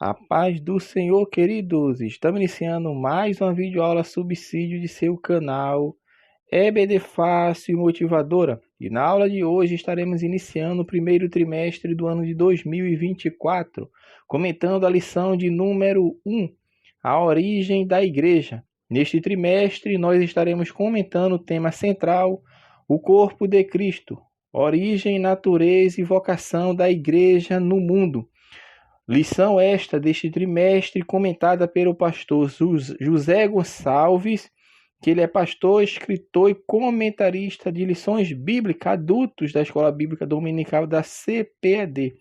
A paz do Senhor, queridos! Estamos iniciando mais uma videoaula subsídio de seu canal EBD Fácil e Motivadora. E na aula de hoje estaremos iniciando o primeiro trimestre do ano de 2024, comentando a lição de número 1, a origem da igreja. Neste trimestre nós estaremos comentando o tema central, o corpo de Cristo, origem, natureza e vocação da igreja no mundo. Lição esta deste trimestre comentada pelo pastor José Gonçalves, que ele é pastor, escritor e comentarista de lições bíblicas adultos da Escola Bíblica Dominical da CPAD.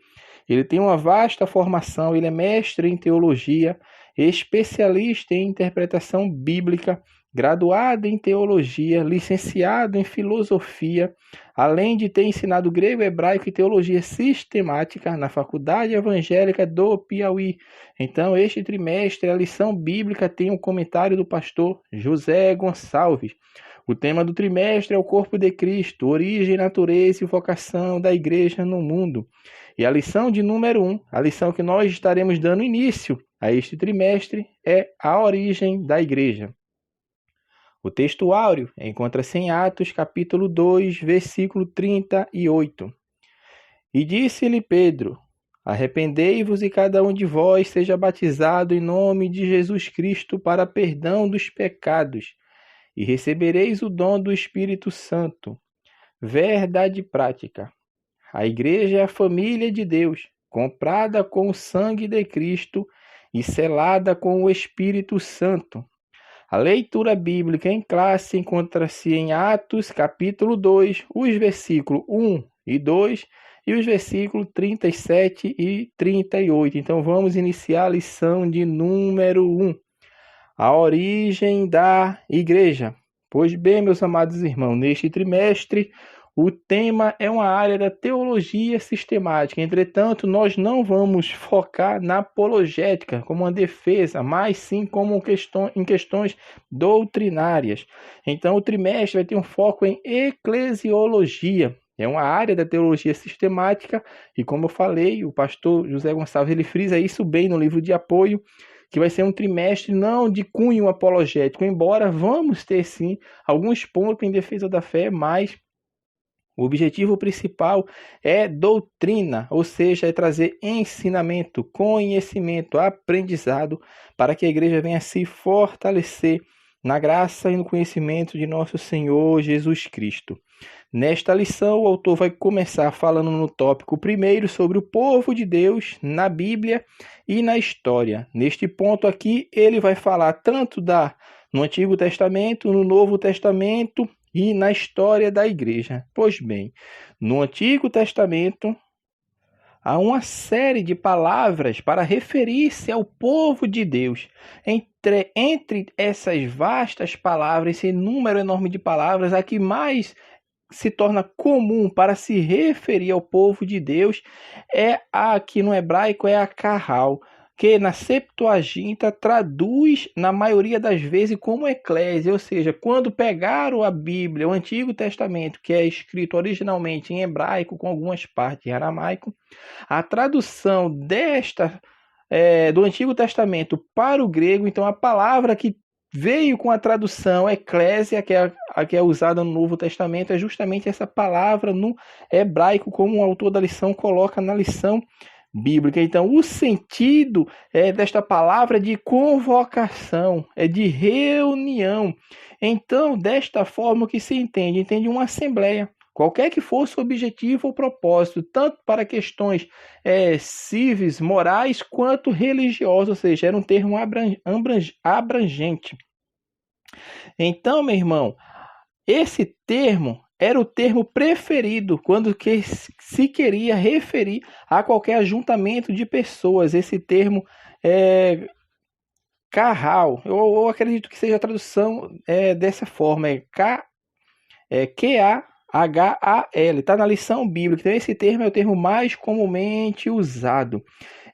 Ele tem uma vasta formação, ele é mestre em teologia, especialista em interpretação bíblica, graduado em teologia, licenciado em filosofia, além de ter ensinado grego, hebraico e teologia sistemática na Faculdade Evangélica do Piauí. Então, este trimestre, a lição bíblica tem um comentário do pastor José Gonçalves. O tema do trimestre é o corpo de Cristo, origem, natureza e vocação da igreja no mundo. E a lição de número 1, a lição que nós estaremos dando início a este trimestre, é a origem da igreja. O texto áureo encontra-se em Atos, capítulo 2, versículo 38. E disse-lhe Pedro: arrependei-vos e cada um de vós seja batizado em nome de Jesus Cristo para perdão dos pecados, e recebereis o dom do Espírito Santo. Verdade prática. A igreja é a família de Deus, comprada com o sangue de Cristo e selada com o Espírito Santo. A leitura bíblica em classe encontra-se em Atos, capítulo 2, os versículos 1 e 2 e os versículos 37 e 38. Então vamos iniciar a lição de número 1. A origem da igreja. Pois bem, meus amados irmãos, neste trimestre o tema é uma área da teologia sistemática. Entretanto, nós não vamos focar na apologética como uma defesa, mas sim como em questões doutrinárias. Então, o trimestre vai ter um foco em eclesiologia. É uma área da teologia sistemática e, como eu falei, o pastor José Gonçalves ele frisa isso bem no livro de apoio, que vai ser um trimestre não de cunho apologético, embora vamos ter sim alguns pontos em defesa da fé, mas o objetivo principal é doutrina, ou seja, é trazer ensinamento, conhecimento, aprendizado, para que a igreja venha se fortalecer na graça e no conhecimento de nosso Senhor Jesus Cristo. Nesta lição, o autor vai começar falando no tópico primeiro sobre o povo de Deus na Bíblia e na história. Neste ponto aqui, ele vai falar tanto no Antigo Testamento, no Novo Testamento e na história da igreja. Pois bem, no Antigo Testamento há uma série de palavras para referir-se ao povo de Deus. Entre essas vastas palavras, esse número enorme de palavras, a que mais se torna comum para se referir ao povo de Deus é a que no hebraico é a kahal, que na Septuaginta traduz na maioria das vezes como eclésia, ou seja, quando pegaram a Bíblia, o Antigo Testamento, que é escrito originalmente em hebraico com algumas partes em aramaico, a tradução do Antigo Testamento para o grego, então a palavra que veio com a tradução eclésia, que é usada no Novo Testamento, é justamente essa palavra no hebraico, como o autor da lição coloca na lição bíblica. Então, o sentido desta palavra é de convocação, é de reunião. Então, desta forma, o que se entende uma assembleia, qualquer que fosse o objetivo ou propósito, tanto para questões cíveis, morais, quanto religiosas, ou seja, era um termo abrangente. Então, meu irmão, esse termo era o termo preferido quando se queria referir a qualquer ajuntamento de pessoas. Esse termo é carral. Eu acredito que seja a tradução dessa forma, Q-A-H-A-L. Está na lição bíblica. Então, esse termo é o termo mais comumente usado.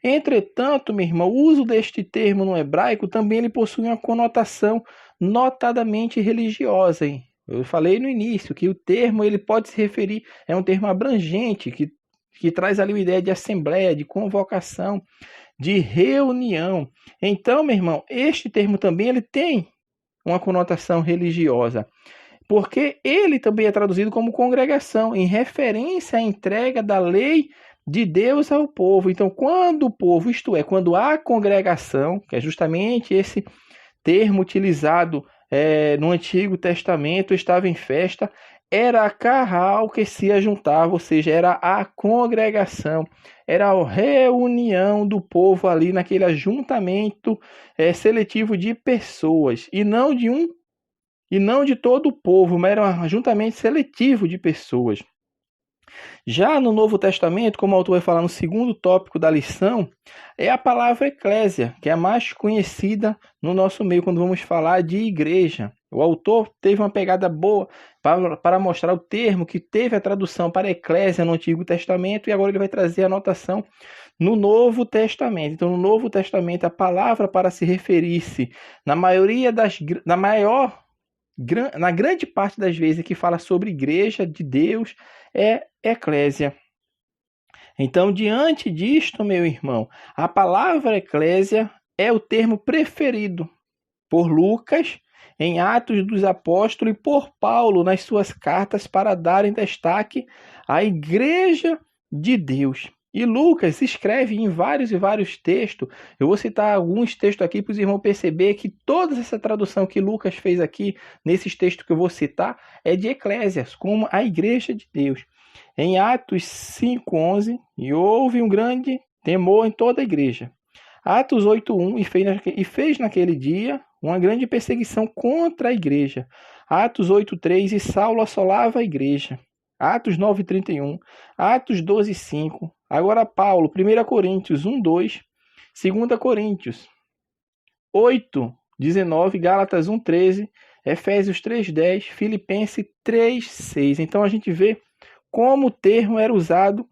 Entretanto, meu irmão, o uso deste termo no hebraico também ele possui uma conotação notadamente religiosa, hein? Eu falei no início que o termo ele pode se referir, é um termo abrangente, que traz ali uma ideia de assembleia, de convocação. de reunião. Então, meu irmão, este termo também ele tem uma conotação religiosa, porque ele também é traduzido como congregação, em referência à entrega da lei de Deus ao povo. Então, quando o povo, isto é, quando há congregação, que é justamente esse termo utilizado no Antigo Testamento, estava em festa, era a carral que se ajuntava, ou seja, era a congregação, era a reunião do povo ali naquele ajuntamento seletivo de pessoas, e não de todo o povo, mas era um ajuntamento seletivo de pessoas. Já no Novo Testamento, como o autor vai falar no segundo tópico da lição, é a palavra eclésia, que é a mais conhecida no nosso meio quando vamos falar de igreja. O autor teve uma pegada boa para mostrar o termo que teve a tradução para eclésia no Antigo Testamento, e agora ele vai trazer a anotação no Novo Testamento. Então, no Novo Testamento, a palavra para se referir-se, na grande parte das vezes que fala sobre igreja de Deus, é eclésia. Então, diante disto, meu irmão, a palavra eclésia é o termo preferido por Lucas em Atos dos Apóstolos e por Paulo nas suas cartas para darem destaque à igreja de Deus. E Lucas escreve em vários e vários textos. Eu vou citar alguns textos aqui para os irmãos perceber que toda essa tradução que Lucas fez aqui, nesses textos que eu vou citar, é de eclésias, como a igreja de Deus. Em Atos 5:11, e houve um grande temor em toda a igreja. Atos 8:1, e fez naquele dia uma grande perseguição contra a igreja. Atos 8:3, e Saulo assolava a igreja. Atos 9:31, Atos 12:5. Agora Paulo, 1 Coríntios 1:2, 2 Coríntios 8:19, Gálatas 1:13, Efésios 3:10, Filipenses 3:6. Então a gente vê como o termo era usado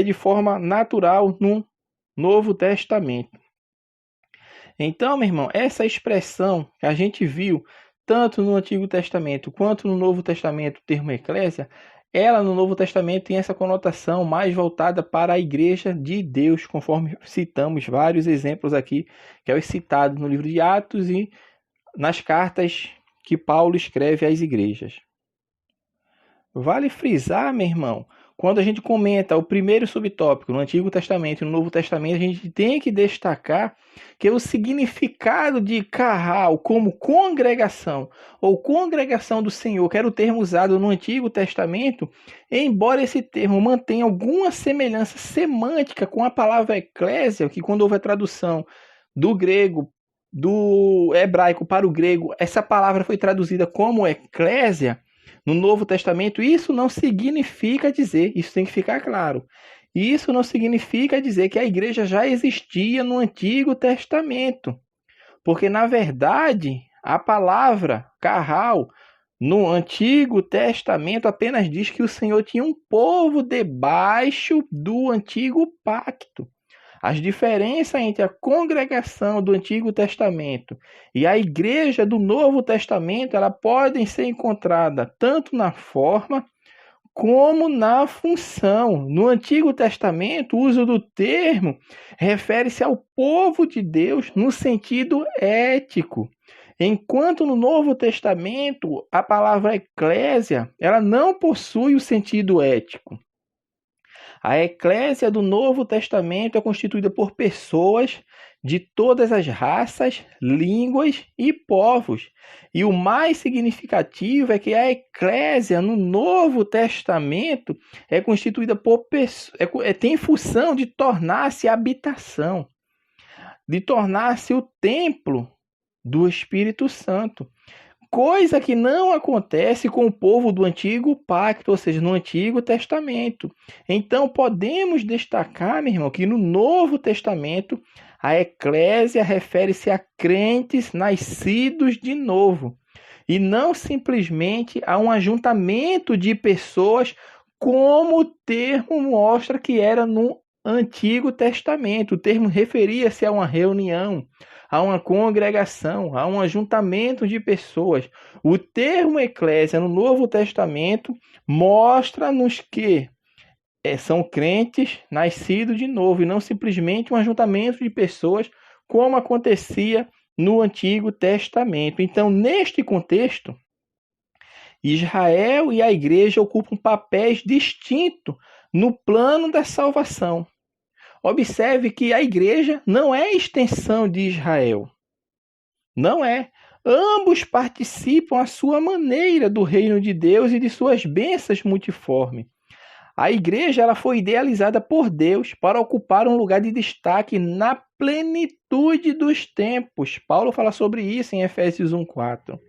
de forma natural no Novo Testamento. Então, meu irmão, essa expressão que a gente viu tanto no Antigo Testamento quanto no Novo Testamento, o termo eclésia, ela no Novo Testamento tem essa conotação mais voltada para a igreja de Deus, conforme citamos vários exemplos aqui, que é o citado no livro de Atos e nas cartas que Paulo escreve às igrejas. Vale frisar, meu irmão, quando a gente comenta o primeiro subtópico no Antigo Testamento e no Novo Testamento, a gente tem que destacar que o significado de carral como congregação ou congregação do Senhor, que era o termo usado no Antigo Testamento, embora esse termo mantenha alguma semelhança semântica com a palavra eclésia, que quando houve a tradução do grego, do hebraico para o grego, essa palavra foi traduzida como eclésia. No Novo Testamento, isso não significa dizer, isso tem que ficar claro, isso não significa dizer que a igreja já existia no Antigo Testamento, porque na verdade a palavra carral no Antigo Testamento apenas diz que o Senhor tinha um povo debaixo do Antigo Pacto. As diferenças entre a congregação do Antigo Testamento e a igreja do Novo Testamento, elas podem ser encontradas tanto na forma como na função. No Antigo Testamento, o uso do termo refere-se ao povo de Deus no sentido ético, enquanto no Novo Testamento, a palavra eclésia, ela não possui o sentido ético. A eclésia do Novo Testamento é constituída por pessoas de todas as raças, línguas e povos. E o mais significativo é que a eclésia no Novo Testamento é constituída por pessoas, tem função de tornar-se habitação, de tornar-se o templo do Espírito Santo. Coisa que não acontece com o povo do Antigo Pacto, ou seja, no Antigo Testamento. Então, podemos destacar, meu irmão, que no Novo Testamento, a eclésia refere-se a crentes nascidos de novo, e não simplesmente a um ajuntamento de pessoas, como o termo mostra que era no Antigo Testamento. O termo referia-se a uma reunião, a uma congregação, a um ajuntamento de pessoas. O termo eclésia no Novo Testamento mostra-nos que são crentes nascidos de novo e não simplesmente um ajuntamento de pessoas como acontecia no Antigo Testamento. Então, neste contexto, Israel e a igreja ocupam papéis distintos no plano da salvação. Observe que a igreja não é extensão de Israel. Não é. Ambos participam à sua maneira do reino de Deus e de suas bênçãos multiformes. A igreja ela foi idealizada por Deus para ocupar um lugar de destaque na plenitude dos tempos. Paulo fala sobre isso em Efésios 1:4.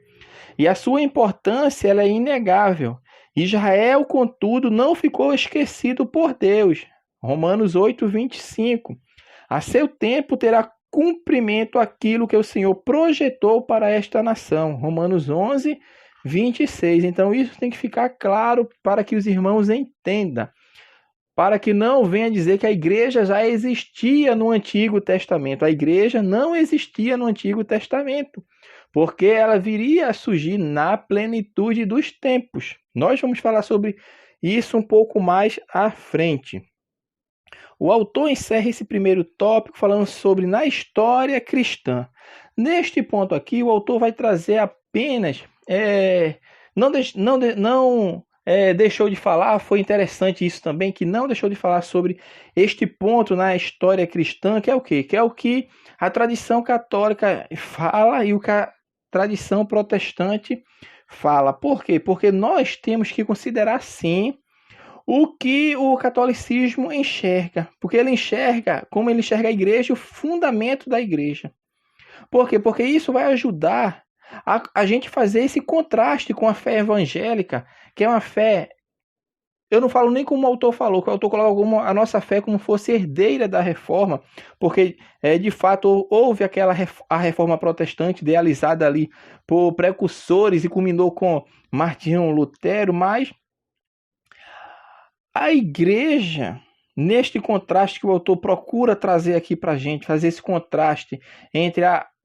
E a sua importância ela é inegável. Israel, contudo, não ficou esquecido por Deus. Romanos 8:25. A seu tempo terá cumprimento aquilo que o Senhor projetou para esta nação. Romanos 11:26. Então isso tem que ficar claro para que os irmãos entendam. Para que não venha dizer que a igreja já existia no Antigo Testamento. A igreja não existia no Antigo Testamento, porque ela viria a surgir na plenitude dos tempos. Nós vamos falar sobre isso um pouco mais à frente. O autor encerra esse primeiro tópico falando sobre na história cristã. Neste ponto aqui, o autor vai trazer apenas... deixou de falar, foi interessante isso também, que não deixou de falar sobre este ponto na história cristã, que é o quê? Que é o que a tradição católica fala e o que a tradição protestante fala. Por quê? Porque nós temos que considerar, sim, o que o catolicismo enxerga. Porque ele enxerga, como ele enxerga a igreja, o fundamento da igreja. Por quê? Porque isso vai ajudar a gente fazer esse contraste com a fé evangélica, que é uma fé... Eu não falo nem como o autor falou, que o autor coloca a nossa fé como fosse herdeira da reforma, porque de fato houve a reforma protestante idealizada ali por precursores e culminou com Martinho Lutero, mas a igreja, neste contraste que o autor procura trazer aqui para a gente, fazer esse contraste entre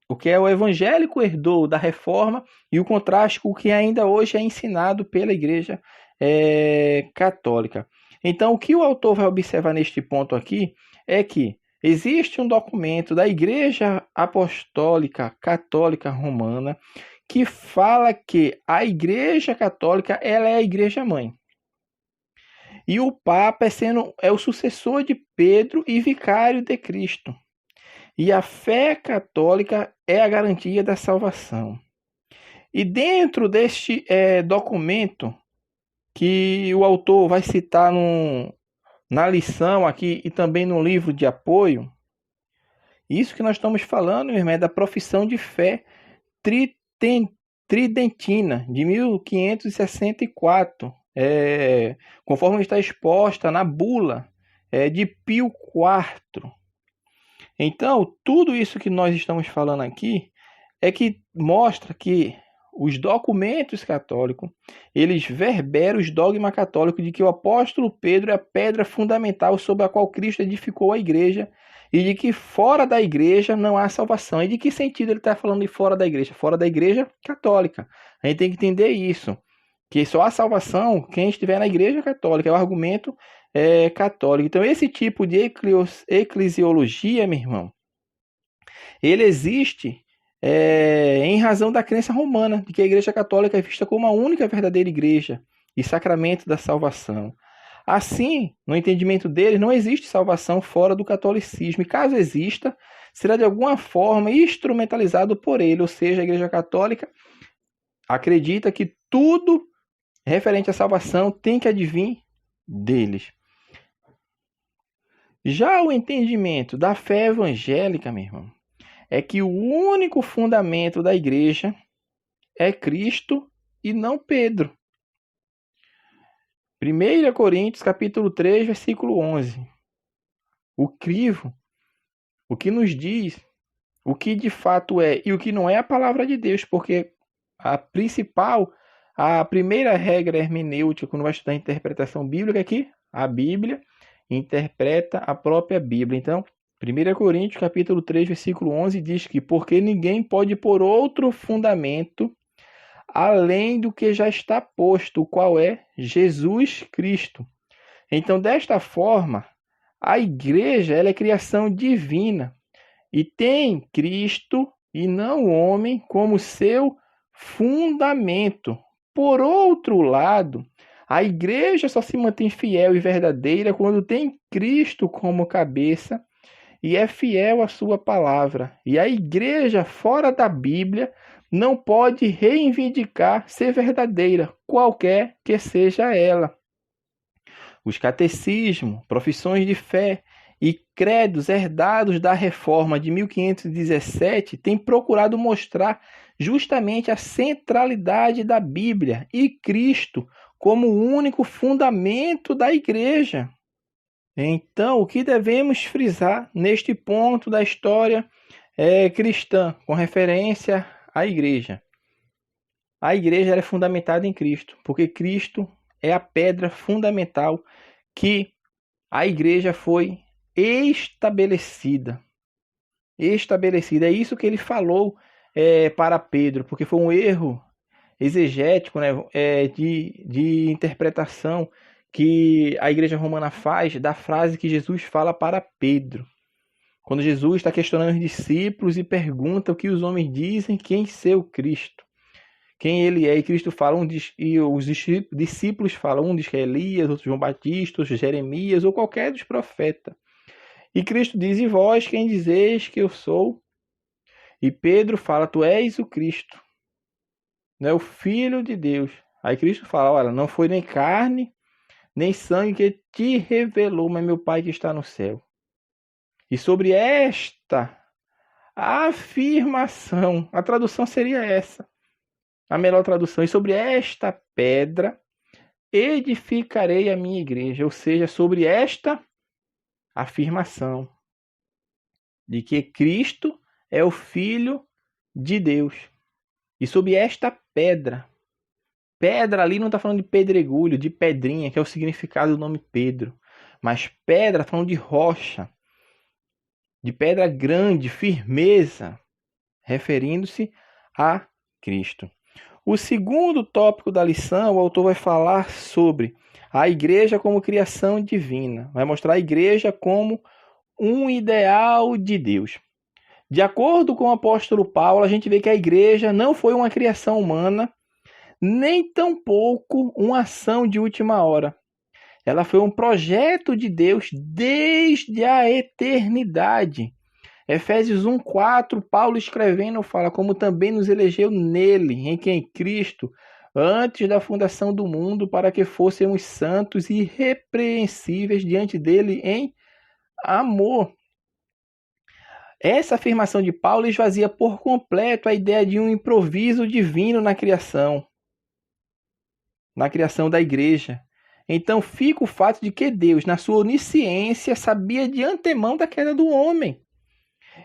o que é o evangélico herdou da reforma e o contraste com o que ainda hoje é ensinado pela igreja católica. Então, o que o autor vai observar neste ponto aqui é que existe um documento da Igreja Apostólica Católica Romana que fala que a Igreja Católica ela é a Igreja Mãe. E o Papa é o sucessor de Pedro e vicário de Cristo. E a fé católica é a garantia da salvação. E dentro deste documento que o autor vai citar na lição aqui e também no livro de apoio, isso que nós estamos falando, meu irmão, é da profissão de fé tridentina, de 1564, conforme está exposta na bula de Pio IV. Então, tudo isso que nós estamos falando aqui é que mostra que os documentos católicos, eles verberam os dogmas católicos de que o apóstolo Pedro é a pedra fundamental sobre a qual Cristo edificou a igreja e de que fora da igreja não há salvação. E de que sentido ele está falando de fora da igreja? Fora da igreja católica. A gente tem que entender isso, que só há salvação quem estiver na igreja católica, é o argumento católico. Então, esse tipo de eclesiologia, meu irmão, ele existe em razão da crença romana, de que a Igreja Católica é vista como a única verdadeira igreja e sacramento da salvação. Assim, no entendimento deles, não existe salvação fora do catolicismo, e caso exista, será de alguma forma instrumentalizado por ele, ou seja, a Igreja Católica acredita que tudo referente à salvação tem que advir deles. Já o entendimento da fé evangélica, meu irmão, é que o único fundamento da igreja é Cristo e não Pedro. 1 Coríntios capítulo 3, versículo 11. O crivo, o que nos diz o que de fato é e o que não é a palavra de Deus, porque a primeira regra hermenêutica quando vai estudar a interpretação bíblica é que a Bíblia interpreta a própria Bíblia. Então, 1 Coríntios capítulo 3, versículo 11 diz que porque ninguém pode pôr outro fundamento além do que já está posto, o qual é Jesus Cristo. Então, desta forma, a igreja ela é criação divina e tem Cristo e não o homem como seu fundamento. Por outro lado, a igreja só se mantém fiel e verdadeira quando tem Cristo como cabeça e é fiel à sua palavra. E a igreja fora da Bíblia não pode reivindicar ser verdadeira, qualquer que seja ela. Os catecismos, profissões de fé e credos herdados da Reforma de 1517 têm procurado mostrar justamente a centralidade da Bíblia e Cristo como o único fundamento da igreja. Então, o que devemos frisar neste ponto da história cristã, com referência à igreja? A igreja é fundamentada em Cristo, porque Cristo é a pedra fundamental que a igreja foi estabelecida. Estabelecida. É isso que ele falou para Pedro, porque foi um erro exegético, né, de interpretação que a igreja romana faz da frase que Jesus fala para Pedro. Quando Jesus está questionando os discípulos e pergunta o que os homens dizem quem ser o Cristo. Quem ele é, e Cristo fala, e os discípulos falam, um diz que é Elias, outro João Batista, outro Jeremias, ou qualquer dos profetas. E Cristo diz, e vós quem dizeis que eu sou? E Pedro fala, tu és o Cristo, não é o Filho de Deus. Aí Cristo fala, olha, não foi nem carne, nem sangue que te revelou, mas meu Pai que está no céu. E sobre esta afirmação, a tradução seria essa, a melhor tradução, e sobre esta pedra edificarei a minha igreja, ou seja, sobre esta afirmação de que Cristo é o Filho de Deus. E sobre esta pedra ali não está falando de pedregulho, de pedrinha, que é o significado do nome Pedro. Mas pedra, falando de rocha, de pedra grande, firmeza, referindo-se a Cristo. O segundo tópico da lição, o autor vai falar sobre a igreja como criação divina. Vai mostrar a igreja como um ideal de Deus. De acordo com o apóstolo Paulo, a gente vê que a igreja não foi uma criação humana, nem tampouco uma ação de última hora. Ela foi um projeto de Deus desde a eternidade. Efésios 1:4, Paulo escrevendo fala, como também nos elegeu nele, em quem Cristo, antes da fundação do mundo, para que fôssemos santos e irrepreensíveis diante dele em amor. Essa afirmação de Paulo esvazia por completo a ideia de um improviso divino na criação da igreja. Então fica o fato de que Deus, na sua onisciência, sabia de antemão da queda do homem.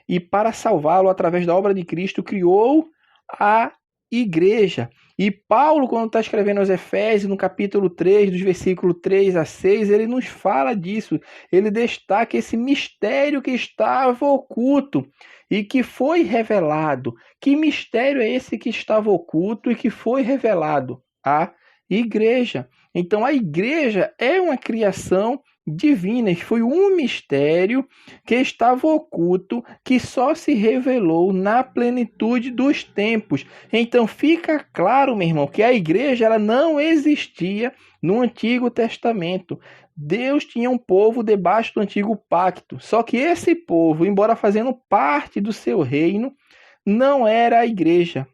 E para salvá-lo, através da obra de Cristo, criou a igreja. E Paulo, quando está escrevendo aos Efésios, no capítulo 3, dos versículos 3 a 6, ele nos fala disso. Ele destaca esse mistério que estava oculto e que foi revelado. Que mistério é esse que estava oculto e que foi revelado? A igreja. Então, a igreja é uma criação divina. Foi um mistério que estava oculto, que só se revelou na plenitude dos tempos. Então fica claro, meu irmão, que a igreja ela não existia no Antigo Testamento. Deus tinha um povo debaixo do Antigo Pacto. Só que esse povo, embora fazendo parte do seu reino, não era a igreja.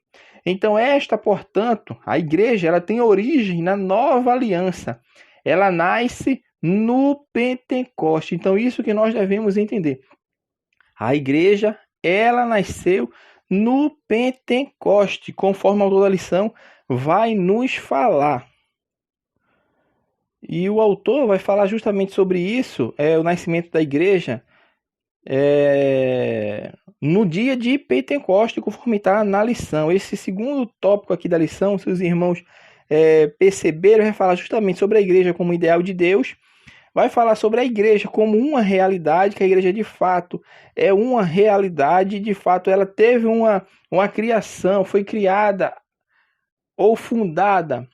Então portanto, a igreja ela tem origem na nova aliança. Ela nasce no Pentecoste. Então, isso que nós devemos entender. A igreja, ela nasceu no Pentecoste, conforme a autor da lição vai nos falar. E o autor vai falar justamente sobre isso, o nascimento da igreja, no dia de Pentecoste, conforme está na lição. Esse segundo tópico aqui da lição, se os irmãos perceberam, vai falar justamente sobre a igreja como ideal de Deus. Vai falar sobre a igreja como uma realidade, que a igreja de fato é uma realidade, de fato ela teve uma criação, foi criada ou fundada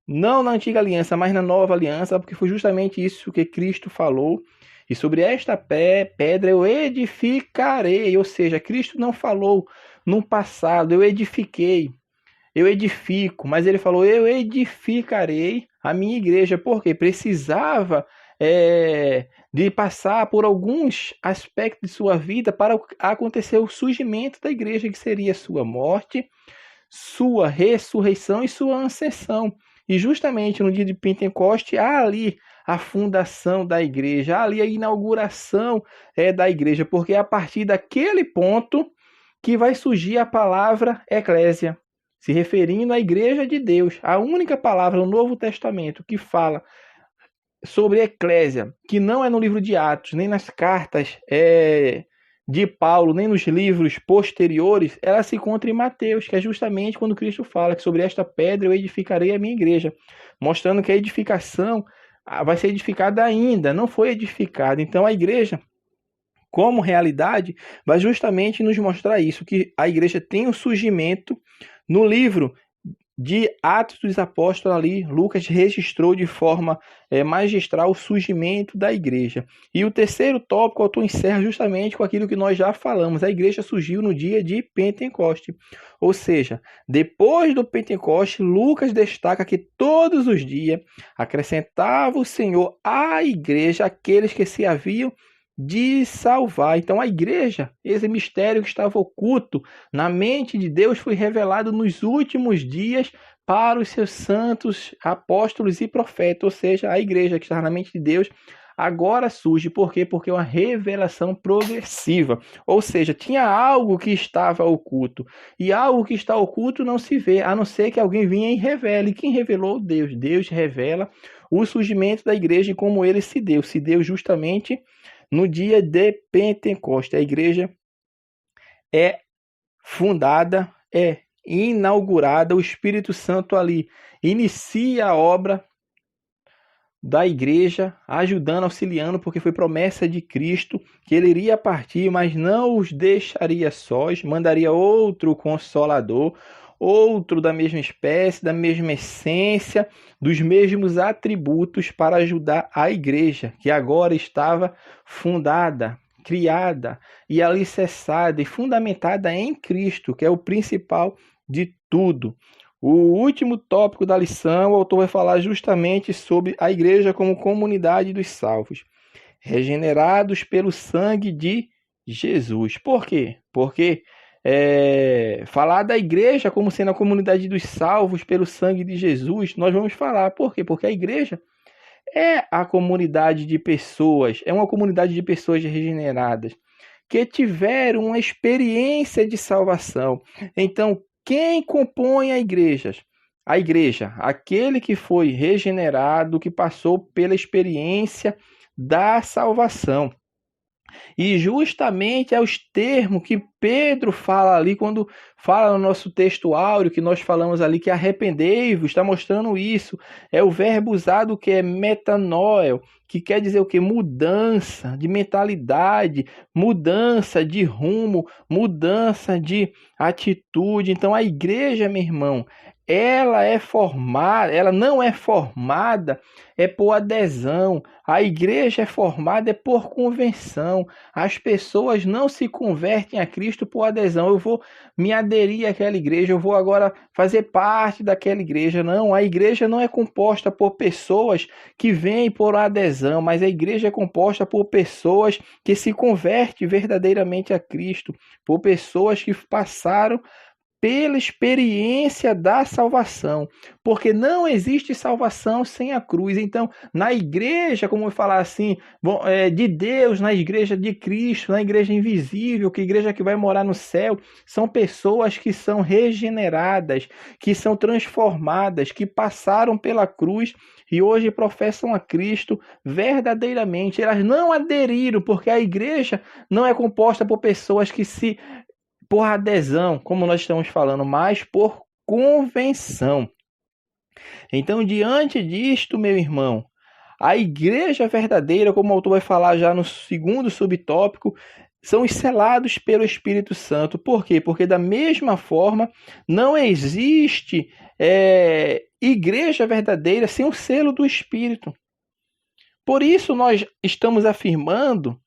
não na antiga aliança, mas na nova aliança, porque foi justamente isso que Cristo falou. E sobre esta pedra eu edificarei, ou seja, Cristo não falou no passado, eu edifiquei, eu edifico, mas ele falou, eu edificarei a minha igreja, porque precisava de passar por alguns aspectos de sua vida para acontecer o surgimento da igreja, que seria sua morte, sua ressurreição e sua ascensão. E justamente no dia de Pentecoste, há ali a fundação da igreja, há ali a inauguração da igreja, porque é a partir daquele ponto que vai surgir a palavra eclésia, se referindo à igreja de Deus. A única palavra no Novo Testamento que fala sobre eclésia, que não é no livro de Atos, nem nas cartas de Paulo, nem nos livros posteriores, ela se encontra em Mateus, que é justamente quando Cristo fala que sobre esta pedra eu edificarei a minha igreja, mostrando que a edificação vai ser edificada ainda, não foi edificada. Então a igreja, como realidade, vai justamente nos mostrar isso, que a igreja tem um surgimento no livro de Atos dos Apóstolos ali, Lucas registrou de forma magistral o surgimento da igreja. E o terceiro tópico, o autor encerra justamente com aquilo que nós já falamos. A igreja surgiu no dia de Pentecoste. Ou seja, depois do Pentecoste, Lucas destaca que todos os dias acrescentava o Senhor à igreja aqueles que se haviam de salvar. Então a igreja, esse mistério que estava oculto na mente de Deus, foi revelado nos últimos dias para os seus santos apóstolos e profetas, ou seja, a igreja que estava na mente de Deus agora surge. Por quê? Porque é uma revelação progressiva, ou seja, tinha algo que estava oculto, e algo que está oculto não se vê, a não ser que alguém venha e revele. Quem revelou? Deus. Deus revela o surgimento da igreja e como ele se deu justamente no dia de Pentecoste. A igreja é fundada, é inaugurada, o Espírito Santo ali inicia a obra da igreja, ajudando, auxiliando, porque foi promessa de Cristo que ele iria partir, mas não os deixaria sós, mandaria outro Consolador, outro da mesma espécie, da mesma essência, dos mesmos atributos para ajudar a igreja, que agora estava fundada, criada e alicerçada e fundamentada em Cristo, que é o principal de tudo. O último tópico da lição, o autor vai falar justamente sobre a igreja como comunidade dos salvos, regenerados pelo sangue de Jesus. Por quê? Porque falar da igreja como sendo a comunidade dos salvos pelo sangue de Jesus, nós vamos falar. Por quê? Porque a igreja é a comunidade de pessoas, é uma comunidade de pessoas regeneradas, que tiveram uma experiência de salvação. Então, quem compõe a igreja? A igreja, aquele que foi regenerado, que passou pela experiência da salvação. E justamente é os termos que Pedro fala ali, quando fala no nosso texto áureo, que nós falamos ali, que arrependei-vos, está mostrando isso. É o verbo usado que é metanoel, que quer dizer o quê? Mudança de mentalidade, mudança de rumo, mudança de atitude. Então a igreja, meu irmão, ela é formada, ela não é formada por adesão. A igreja é formada por convenção. As pessoas não se convertem a Cristo por adesão. Eu vou me aderir àquela igreja, eu vou agora fazer parte daquela igreja. Não, a igreja não é composta por pessoas que vêm por adesão, mas a igreja é composta por pessoas que se convertem verdadeiramente a Cristo, por pessoas que passaram pela experiência da salvação, porque não existe salvação sem a cruz. Então, na igreja, como eu falar assim, de Deus, na igreja de Cristo, na igreja invisível, que igreja que vai morar no céu, são pessoas que são regeneradas, que são transformadas, que passaram pela cruz e hoje professam a Cristo verdadeiramente. Elas não aderiram, porque a igreja não é composta por pessoas que por adesão, como nós estamos falando, mas por convenção. Então, diante disto, meu irmão, a igreja verdadeira, como o autor vai falar já no segundo subtópico, são os selados pelo Espírito Santo. Por quê? Porque da mesma forma não existe igreja verdadeira sem o selo do Espírito. Por isso nós estamos afirmando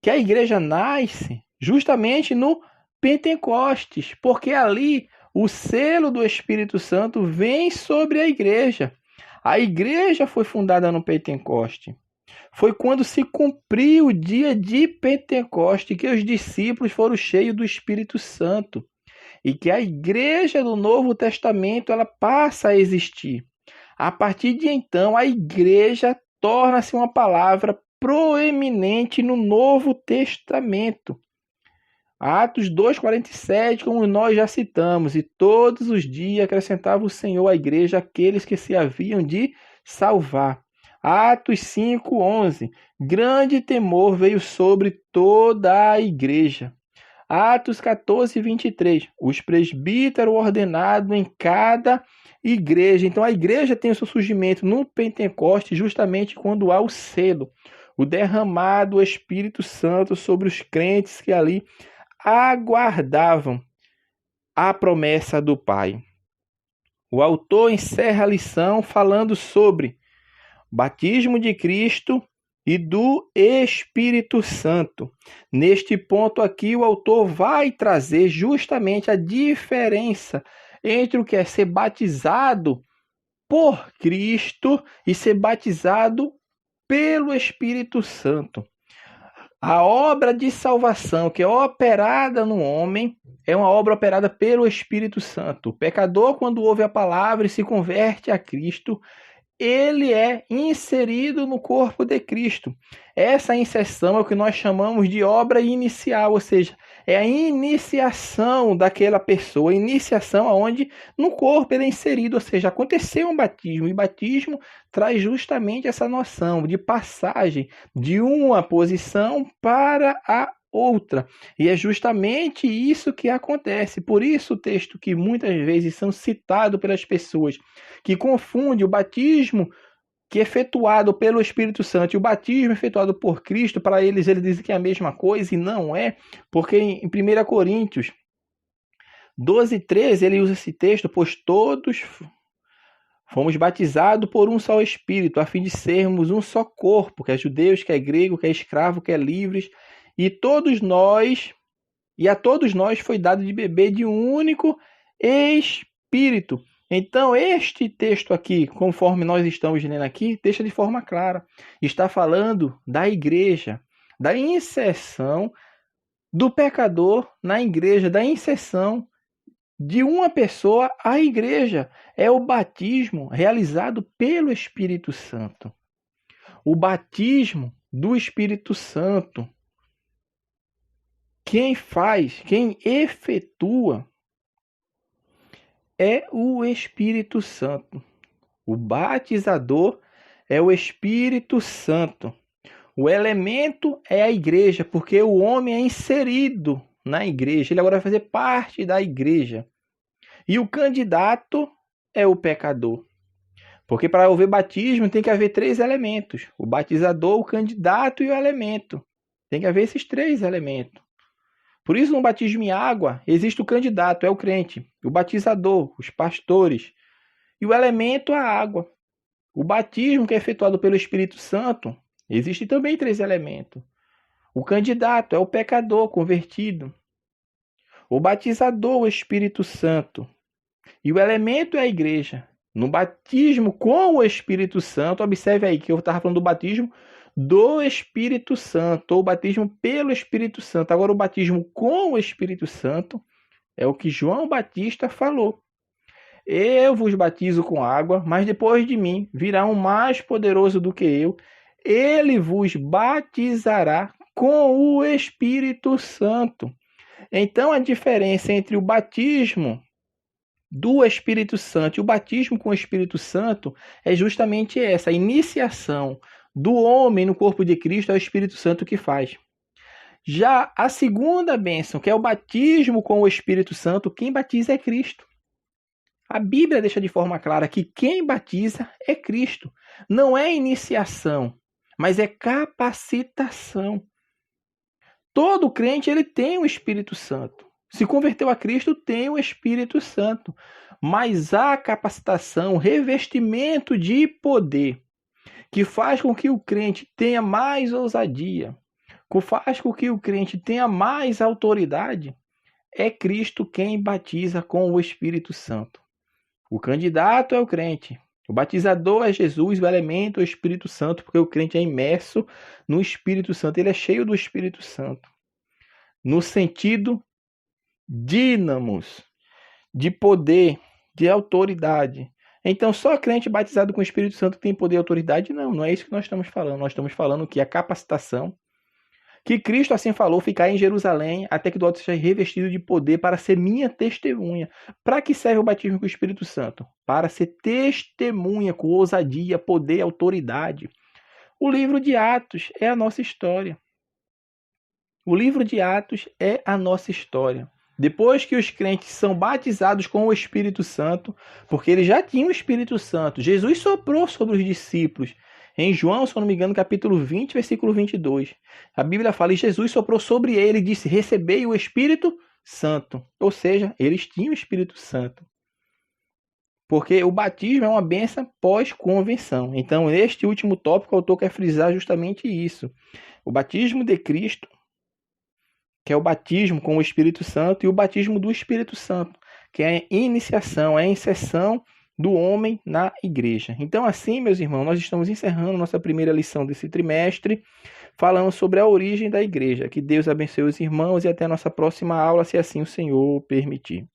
que a igreja nasce justamente no Pentecostes, porque ali o selo do Espírito Santo vem sobre a igreja. A igreja foi fundada no Pentecoste. Foi quando se cumpriu o dia de Pentecoste que os discípulos foram cheios do Espírito Santo e que a igreja do Novo Testamento ela passa a existir. A partir de então, a igreja torna-se uma palavra proeminente no Novo Testamento. Atos 2,47, como nós já citamos, e todos os dias acrescentava o Senhor à igreja aqueles que se haviam de salvar. Atos 5,11, grande temor veio sobre toda a igreja. Atos 14:23, os presbíteros ordenados em cada igreja. Então a igreja tem o seu surgimento no Pentecoste justamente quando há o selo, o derramado Espírito Santo sobre os crentes que ali aguardavam a promessa do Pai. O autor encerra a lição falando sobre o batismo de Cristo e do Espírito Santo. Neste ponto aqui, o autor vai trazer justamente a diferença entre o que é ser batizado por Cristo e ser batizado pelo Espírito Santo. A obra de salvação que é operada no homem é uma obra operada pelo Espírito Santo. O pecador, quando ouve a palavra e se converte a Cristo, ele é inserido no corpo de Cristo. Essa inserção é o que nós chamamos de obra inicial, ou seja, é a iniciação daquela pessoa, a iniciação aonde no corpo ele é inserido, ou seja, aconteceu um batismo, e batismo traz justamente essa noção de passagem de uma posição para a outra. E é justamente isso que acontece. Por isso o texto que muitas vezes são citados pelas pessoas que confundem o batismo que é efetuado pelo Espírito Santo e o batismo efetuado por Cristo, para eles dizem que é a mesma coisa, e não é, porque em 1 Coríntios 12:13 ele usa esse texto, pois todos fomos batizados por um só Espírito, a fim de sermos um só corpo, quer judeus, quer grego, quer escravo, quer livres, e a todos nós foi dado de beber de um único Espírito. Então, este texto aqui, conforme nós estamos lendo aqui, deixa de forma clara. Está falando da igreja, da inserção do pecador na igreja, da inserção de uma pessoa à igreja. É o batismo realizado pelo Espírito Santo. O batismo do Espírito Santo. Quem faz, quem efetua é o Espírito Santo. O batizador é o Espírito Santo. O elemento é a igreja, porque o homem é inserido na igreja. Ele agora vai fazer parte da igreja. E o candidato é o pecador. Porque para haver batismo tem que haver 3 elementos. O batizador, o candidato e o elemento. Tem que haver esses 3 elementos. Por isso, no batismo em água, existe o candidato, é o crente, o batizador, os pastores, e o elemento, a água. O batismo que é efetuado pelo Espírito Santo, existe também 3 elementos. O candidato é o pecador convertido. O batizador, o Espírito Santo. E o elemento é a igreja. No batismo com o Espírito Santo, observe aí que eu estava falando do batismo do Espírito Santo, ou batismo pelo Espírito Santo. Agora, o batismo com o Espírito Santo é o que João Batista falou. Eu vos batizo com água, mas depois de mim virá um mais poderoso do que eu. Ele vos batizará com o Espírito Santo. Então, a diferença entre o batismo do Espírito Santo e o batismo com o Espírito Santo é justamente essa, a iniciação do homem no corpo de Cristo é o Espírito Santo que faz. Já a segunda bênção, que é o batismo com o Espírito Santo, quem batiza é Cristo. A Bíblia deixa de forma clara que quem batiza é Cristo. Não é iniciação, mas é capacitação. Todo crente ele tem o Espírito Santo. Se converteu a Cristo, tem o Espírito Santo. Mas há capacitação, revestimento de poder, que faz com que o crente tenha mais ousadia, que faz com que o crente tenha mais autoridade, é Cristo quem batiza com o Espírito Santo. O candidato é o crente. O batizador é Jesus, o elemento é o Espírito Santo, porque o crente é imerso no Espírito Santo, ele é cheio do Espírito Santo. No sentido dínamos, de poder, de autoridade. Então, só crente batizado com o Espírito Santo tem poder e autoridade? Não, não é isso que nós estamos falando. Nós estamos falando que a capacitação, que Cristo assim falou, ficar em Jerusalém até que do alto seja revestido de poder para ser minha testemunha. Para que serve o batismo com o Espírito Santo? Para ser testemunha com ousadia, poder, autoridade. O livro de Atos é a nossa história. O livro de Atos é a nossa história. Depois que os crentes são batizados com o Espírito Santo, porque eles já tinham o Espírito Santo, Jesus soprou sobre os discípulos. Em João, se eu não me engano, capítulo 20, versículo 22. A Bíblia fala, e Jesus soprou sobre ele e disse, recebei o Espírito Santo. Ou seja, eles tinham o Espírito Santo. Porque o batismo é uma bênção pós-convenção. Então, neste último tópico, o autor quer frisar justamente isso. O batismo de Cristo, que é o batismo com o Espírito Santo, e o batismo do Espírito Santo, que é a iniciação, é a inserção do homem na igreja. Então, assim, meus irmãos, nós estamos encerrando nossa primeira lição desse trimestre, falando sobre a origem da igreja. Que Deus abençoe os irmãos e até a nossa próxima aula, se assim o Senhor permitir.